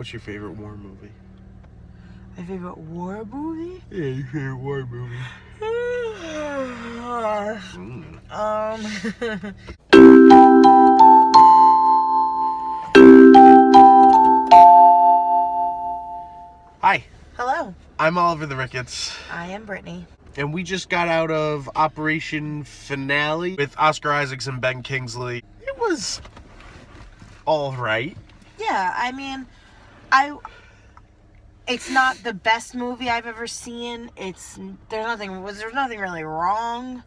What's your favorite war movie? My favorite war movie? Yeah, your favorite war movie. Hi, Hello. I'm Oliver the Ricketts, I am Brittany. and we just got out of Operation Finale with Oscar Isaacs and Ben Kingsley. It was all right. Yeah, I mean, it's not the best movie I've ever seen. There's nothing really wrong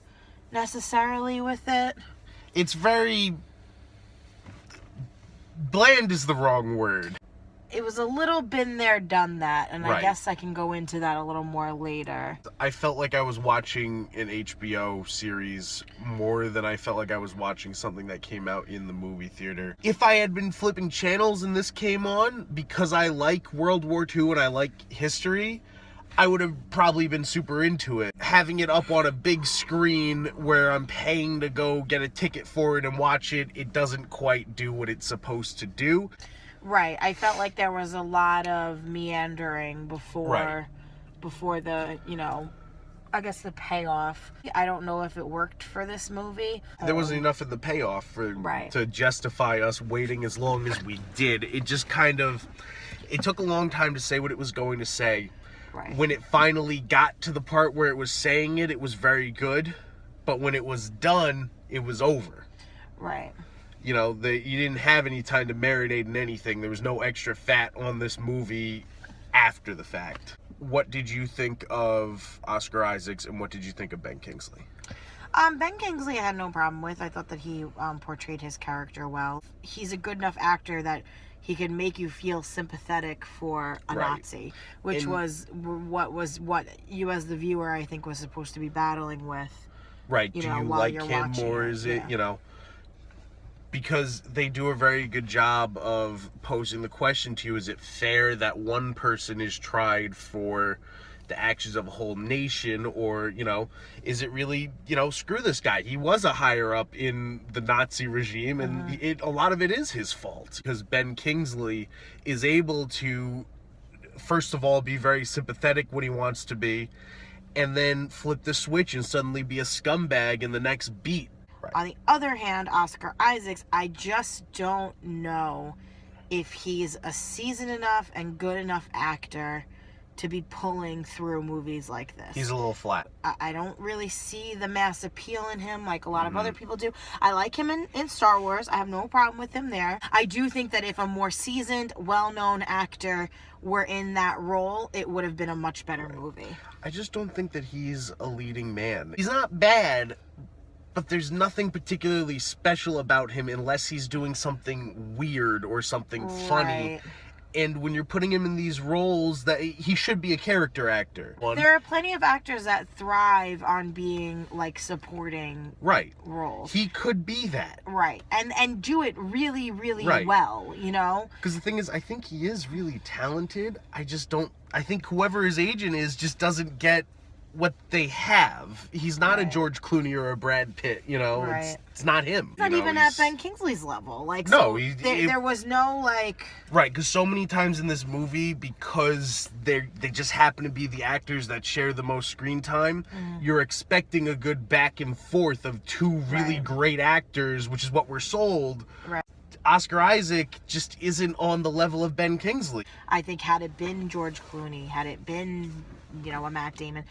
necessarily with it. It's very bland is the wrong word. It was a little been there, done that, and Right. I guess I can go into that a little more later. I felt like I was watching an HBO series more than I felt like I was watching something that came out in the movie theater. If I had been flipping channels and this came on, because I like World War II and I like history, I would have probably been super into it. Having it up on a big screen where I'm paying to go get a ticket for it and watch it, it doesn't quite do what it's supposed to do. Right. I felt like there was a lot of meandering before Right. the, I guess the payoff. I don't know if it worked for this movie. There wasn't enough of the payoff to justify us waiting as long as we did. It just it took a long time to say what it was going to say. Right. When it finally got to the part where it was saying it was very good. But when it was done, it was over. Right. You didn't have any time to marinate in anything. There was no extra fat on this movie after the fact. What did you think of Oscar Isaacs and what did you think of Ben Kingsley? Ben Kingsley I had no problem with. I thought that he portrayed his character well. He's a good enough actor that he can make you feel sympathetic for a Right. Nazi, which was what you as the viewer I think was supposed to be battling with. Right. Do you while like you're him watching or it, is it, yeah. Because they do a very good job of posing the question to you, is it fair that one person is tried for the actions of a whole nation, or, is it really, screw this guy. He was a higher up in the Nazi regime, and a lot of it is his fault. Because Ben Kingsley is able to, first of all, be very sympathetic when he wants to be, and then flip the switch and suddenly be a scumbag in the next beat. Right. On the other hand, Oscar Isaacs, I just don't know if he's a seasoned enough and good enough actor to be pulling through movies like this. He's a little flat. I don't really see the mass appeal in him like a lot of other people do. I like him in Star Wars. I have no problem with him there. I do think that if a more seasoned, well-known actor were in that role, it would have been a much better movie. I just don't think that he's a leading man. He's not bad, but there's nothing particularly special about him unless he's doing something weird or something funny. Right. And when you're putting him in these roles, that he should be a character actor. There are plenty of actors that thrive on being like supporting Right. roles. He could be that. Right. And do it really, really Right. well, Because the thing is, I think he is really talented. I think whoever his agent is just doesn't get what they have. He's not a Right. George Clooney or a Brad Pitt, Right. It's not him. It's not even at Ben Kingsley's level. Like, No, so there was no, like... Right, because so many times in this movie, because they just happen to be the actors that share the most screen time, you're expecting a good back and forth of two really Right. great actors, which is what we're sold. Right. Oscar Isaac just isn't on the level of Ben Kingsley. I think had it been George Clooney, had it been, a Matt Damon,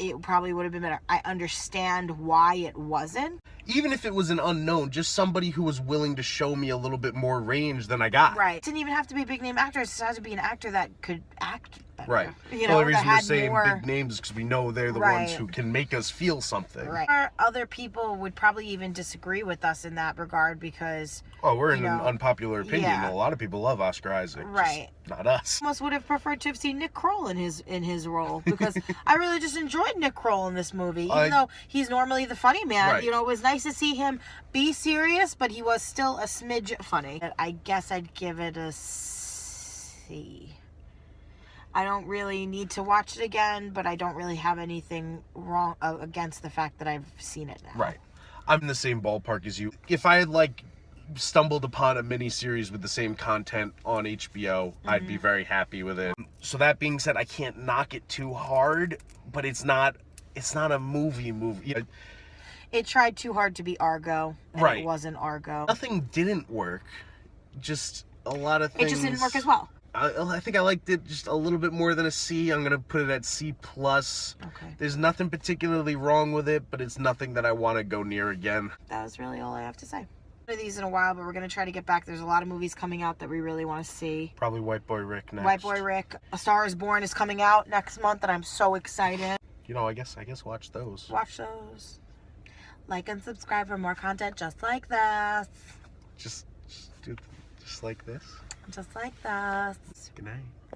it probably would have been better. I understand why it wasn't. Even if it was an unknown, just somebody who was willing to show me a little bit more range than I got. Right. It didn't even have to be a big name actor. It just had to be an actor that could act better. Right. The The only reason that we're had saying more... big names is because we know they're the Right. ones who can make us feel something. Right. Or other people would probably even disagree with us in that regard because... Oh, we're in an unpopular opinion. Yeah. A lot of people love Oscar Isaac. Right. Just not us. Almost would have preferred to have seen Nick Kroll in his role because I really just enjoyed Nick Kroll in this movie, even though he's normally the funny man. Right. It was nice to see him be serious, but he was still a smidge funny. I guess I'd give it a C. I don't really need to watch it again, but I don't really have anything wrong against the fact that I've seen it now. Right. I'm in the same ballpark as you. If I had stumbled upon a miniseries with the same content on HBO, I'd be very happy with it. So that being said, I can't knock it too hard, but it's not a movie. It tried too hard to be Argo, and Right. it wasn't Argo. Nothing didn't work. Just a lot of It things. just didn't work as well. I think I liked it just a little bit more than a C. I'm gonna put it at C+. Okay. There's nothing particularly wrong with it, but it's nothing that I want to go near again. That was really all I have to say. One of these in a while, but we're going to try to get back. There's a lot of movies coming out that we really want to see. Probably White Boy Rick next. White Boy Rick, A Star is Born is coming out next month, and I'm so excited. You know, I guess watch those. Watch those. Like and subscribe for more content just like this. Just like this. Just like this. Good night.